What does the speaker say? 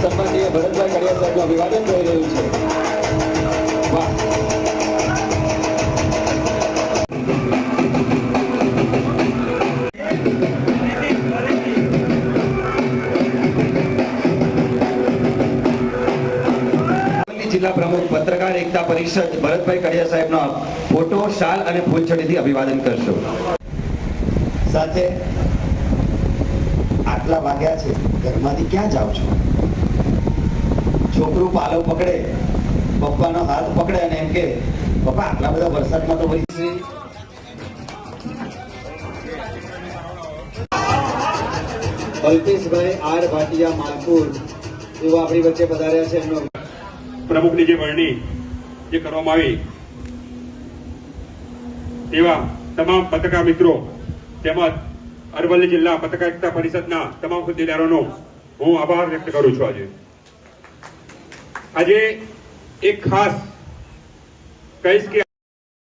સન્માનીય ભરતભાઈ કડિયા સાહેબનું અભિવાદન થઈ રહ્યું છે. વાહ. જિલ્લા પ્રમુખ પત્રકાર એકતા પરિષદ ભરતભાઈ કડિયા સાહેબનો ફોટો, શાલ અને ફૂલછડીથી અભિવાદન કરશો. સાથે આટલા વાગ્યા છે, ઘરમાંથી ક્યાં જાવ છો? છોકરું પાલો પકડે, પપ્પાનો હાથ પકડે અને એમ કે પપ્પા આટલા બધા વરસાદમાં તો વળી. અલ્પેશભાઈ આર ભાટિયા માલપુર એવા આપણી વચ્ચે પધાર્યા છે. એમનો પ્રમુખની જે વરણી જે કરવામાં આવી તેવા તમામ પત્રકાર મિત્રો તેમજ અરવલ્લી જિલ્લા પત્રકાર એકતા પરિષદના તમામ હોદ્દેદારોનો હું આભાર વ્યક્ત કરું છું. આજે એક ખાસ કહીશ કે